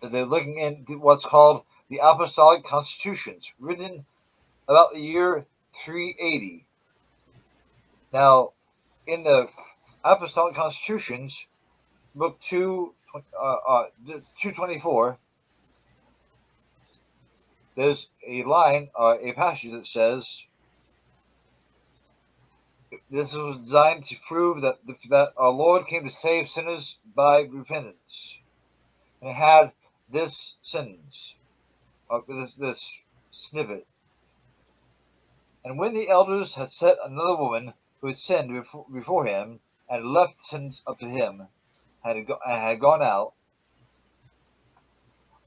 They're looking into what's called the Apostolic Constitutions, written about the year 380. Now, in the Apostolic Constitutions, book 224, there's a line, a passage that says, this was designed to prove that our Lord came to save sinners by repentance. And it had this sentence, this snippet. And when the elders had set another woman who had sinned before him, and left sins up to him, and had gone out,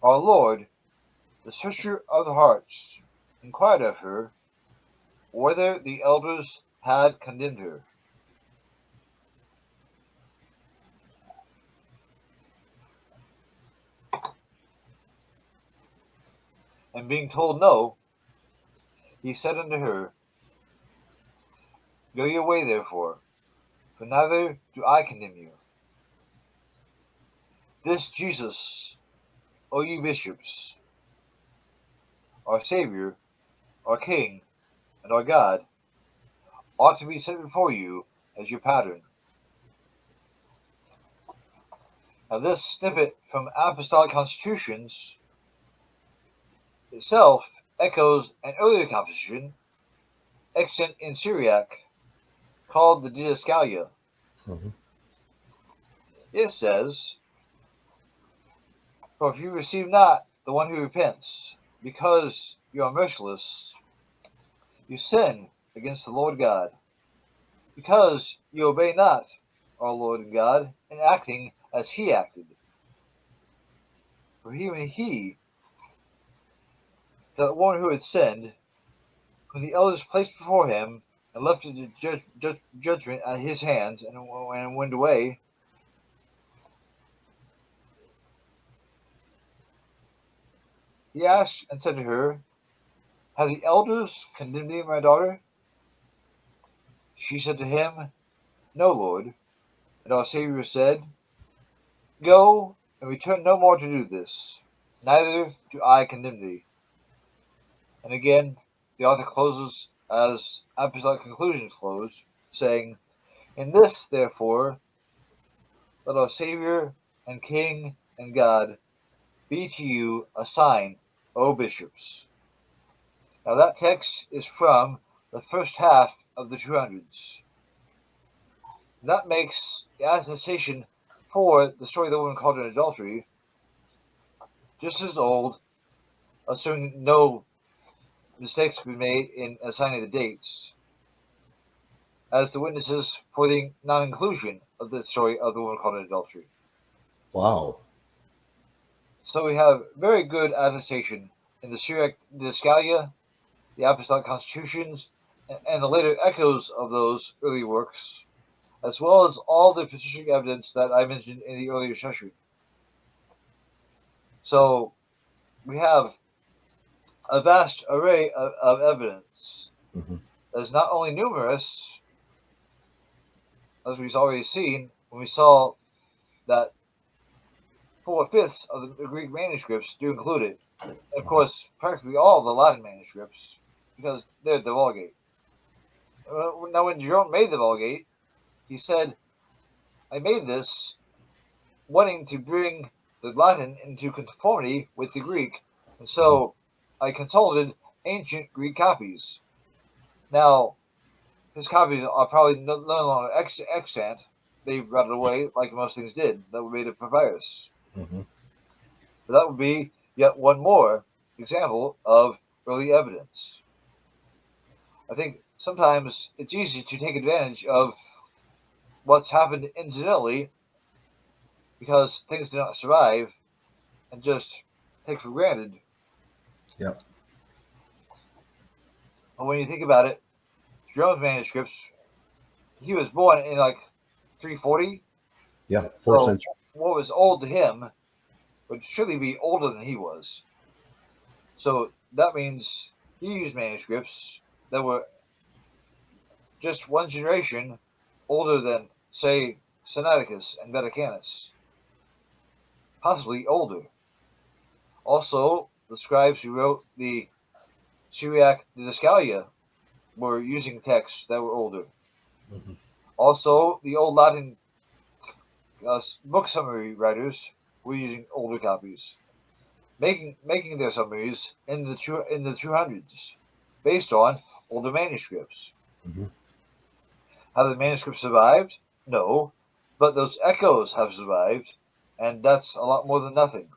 our Lord, the searcher of the hearts, inquired of her whether the elders had condemned her. And being told no, he said unto her, go your way therefore, for neither do I condemn you. This Jesus, O ye bishops, our Savior, our King, and our God, ought to be set before you as your pattern. Now, this snippet from Apostolic Constitutions itself echoes an earlier composition, extant in Syriac, called the Didascalia. Mm-hmm. It says, for if you receive not the one who repents, because you are merciless, you sin against the Lord God, because you obey not our Lord and God in acting as he acted. For even he, that one who had sinned, whom the elders placed before him, and left it to judgment at his hands, and went away, he asked and said to her, have the elders condemned thee, my daughter? She said to him, no, Lord. And our Savior said, go and return no more to do this, neither do I condemn thee. And again, the author closes as apostolic conclusions close, saying, "In this, therefore, let our Savior and King and God be to you a sign, O bishops." Now that text is from the first half of the 200s. That makes the attestation for the story of the woman caught in adultery just as old, assuming no mistakes could be made in assigning the dates, as the witnesses for the non-inclusion of the story of the woman caught in adultery. Wow. So we have very good attestation in the Syriac Didascalia, the Apostolic Constitutions, and the later echoes of those early works, as well as all the patristic evidence that I mentioned in the earlier session. So we have a vast array of evidence that is not only numerous, as we've already seen when we saw that 4/5 of the Greek manuscripts do include it. And of course, practically all of the Latin manuscripts, because they're the Vulgate. Now, when Jerome made the Vulgate, he said, "I made this wanting to bring the Latin into conformity with the Greek, and so I consulted ancient Greek copies." Now, his copies are probably no longer extant. They rotted away like most things did that were made of papyrus. Mm-hmm. But that would be yet one more example of early evidence. I think sometimes it's easy to take advantage of what's happened incidentally because things do not survive and just take for granted. Yep. But when you think about it, Jerome's manuscripts, he was born in like 340. Yeah. 4th So century. what was old to him would surely be older than he was. So that means he used manuscripts that were just one generation older than, say, Sinaiticus and Vaticanus, possibly older. Also, the scribes who wrote the Syriac Didascalia were using texts that were older. Mm-hmm. Also, the old Latin book summary writers were using older copies, making their summaries in the 200s, based on older manuscripts. Mm-hmm. Have the manuscripts survived? No, but those echoes have survived, and that's a lot more than nothing.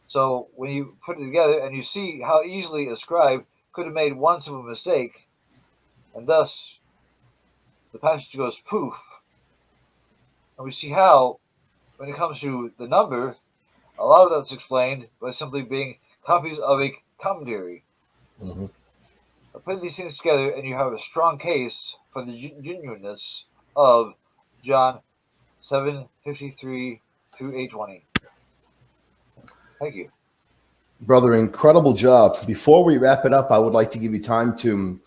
So when you put it together and you see how easily a scribe could have made one simple mistake, and thus the passage goes poof, and we see how, when it comes to the number, a lot of that's explained by simply being copies of a commentary. Mm-hmm. Put these things together, and you have a strong case for the genuineness of John 7:53 through 8:20. Thank you. Brother, incredible job. Before we wrap it up, I would like to give you time to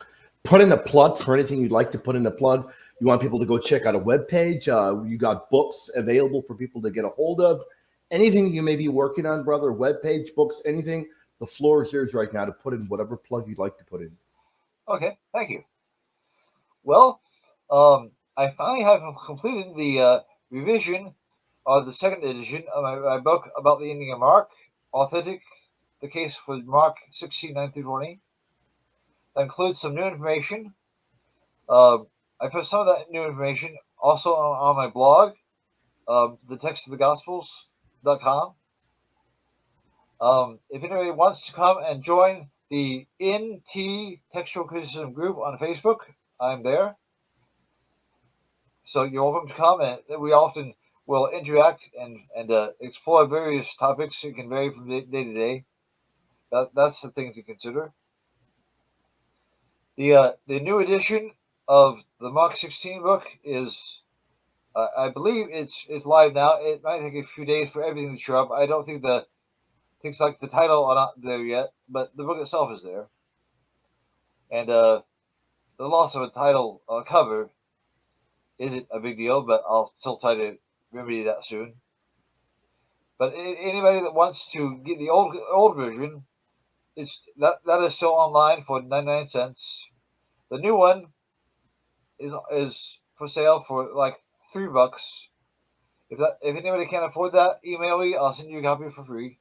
put in a plug for anything you'd like to put in a plug. You want people to go check out a webpage. You got books available for people to get a hold of. Anything you may be working on, brother, webpage, books, anything, the floor is yours right now to put in whatever plug you'd like to put in. Okay, thank you. Well, I finally have completed the revision of the second edition of my book about the ending of Mark, Authentic, the case for Mark 16:9 through 20. That includes some new information. I put some of that new information also on my blog, the text of the Gospels.com. If anybody wants to come and join the NT Textual Criticism group on Facebook, I'm there. So you're welcome to come, and we often will interact and explore various topics. It can vary from day to day. That's the thing to consider. The new edition of the Mark 16 book is, I believe it's live now. It might take a few days for everything to show up. I don't think things like the title are not there yet, but the book itself is there. And the loss of a title cover isn't a big deal, but I'll still try to remedy that soon. But anybody that wants to get the old version that is still online for 99 cents. The new one is for sale for like $3. If anybody can't afford that, email me. I'll send you a copy for free.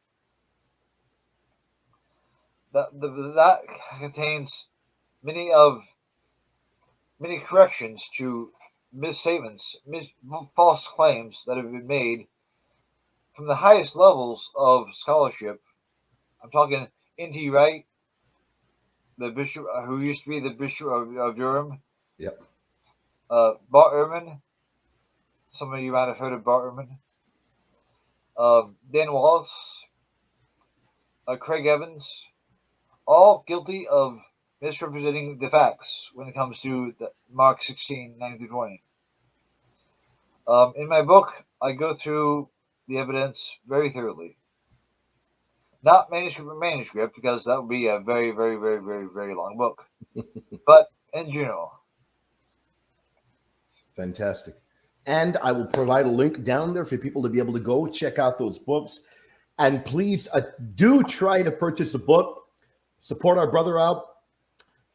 That contains many corrections to misstatements, false claims that have been made from the highest levels of scholarship. I'm talking N.T. Wright, the bishop who used to be the bishop of Durham. Yep. Bart Ehrman. Some of you might have heard of Bart Ehrman. Dan Wallace, Craig Evans, all guilty of misrepresenting the facts when it comes to Mark 16:9-20. In my book, I go through the evidence very thoroughly. Not manuscript, because that would be a very, very, very, very, very long book. But in general. Fantastic. And I will provide a link down there for people to be able to go check out those books. And please do try to purchase a book. Support our brother out.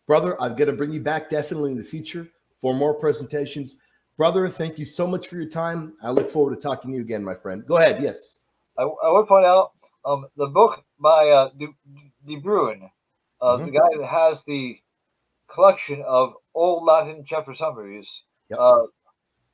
Brother, I'm going to bring you back definitely in the future for more presentations. Brother, thank you so much for your time. I look forward to talking to you again, my friend. Go ahead. Yes. I would point out the book by De Bruin, the guy that has the collection of old Latin chapter summaries. Yep.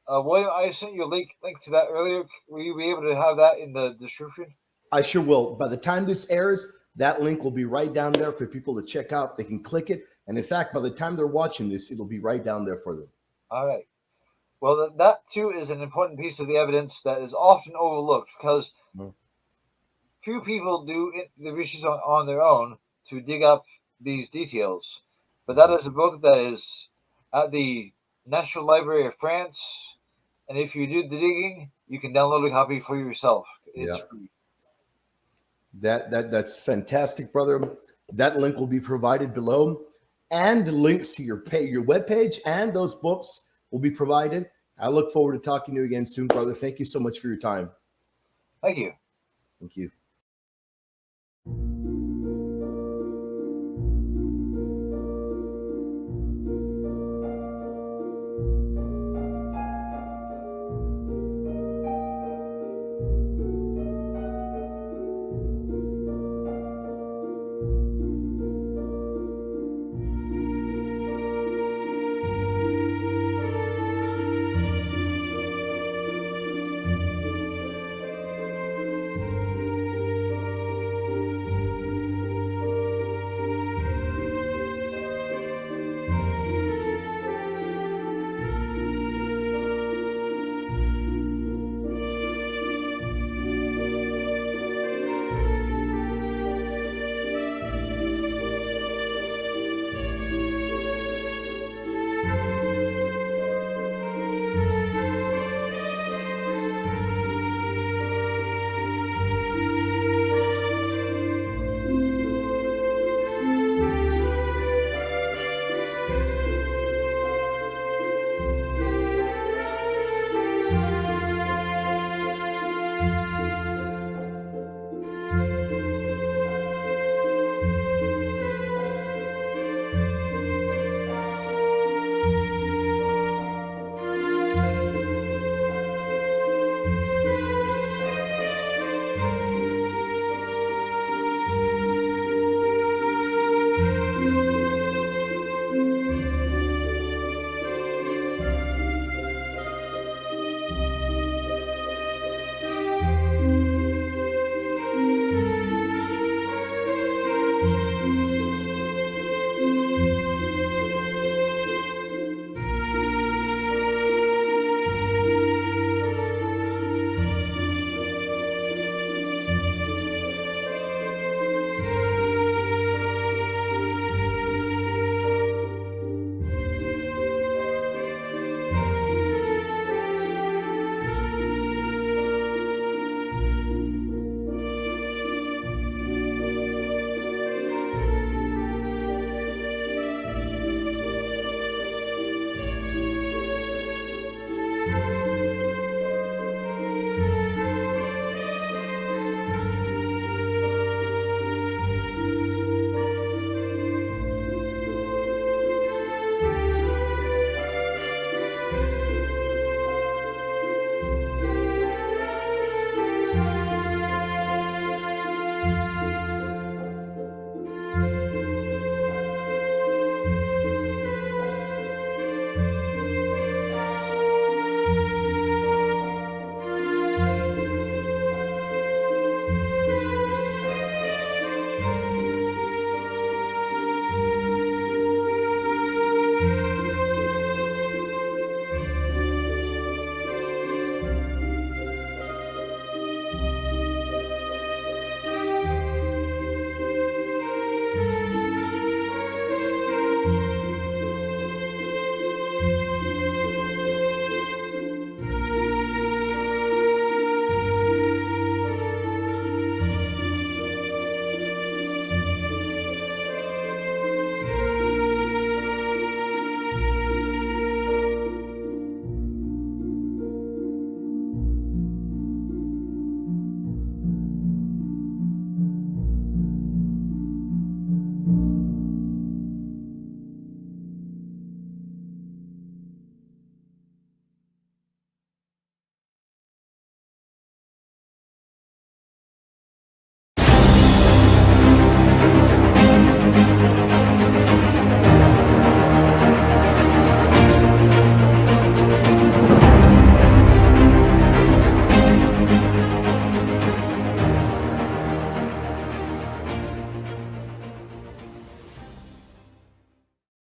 William, I sent you a link to that earlier. Will you be able to have that in the description? I sure will. By the time this airs, that link will be right down there for people to check out. They can click it. And in fact, by the time they're watching this, it'll be right down there for them. All right. Well, that too is an important piece of the evidence that is often overlooked because few people do the research on their own to dig up these details. But that is a book that is at the National Library of France. And if you do the digging, you can download a copy for yourself. It's free. That's fantastic, brother. That link will be provided below, and links to your webpage and those books will be provided. I look forward to talking to you again soon, brother. Thank you so much for your time. Thank you. Thank you.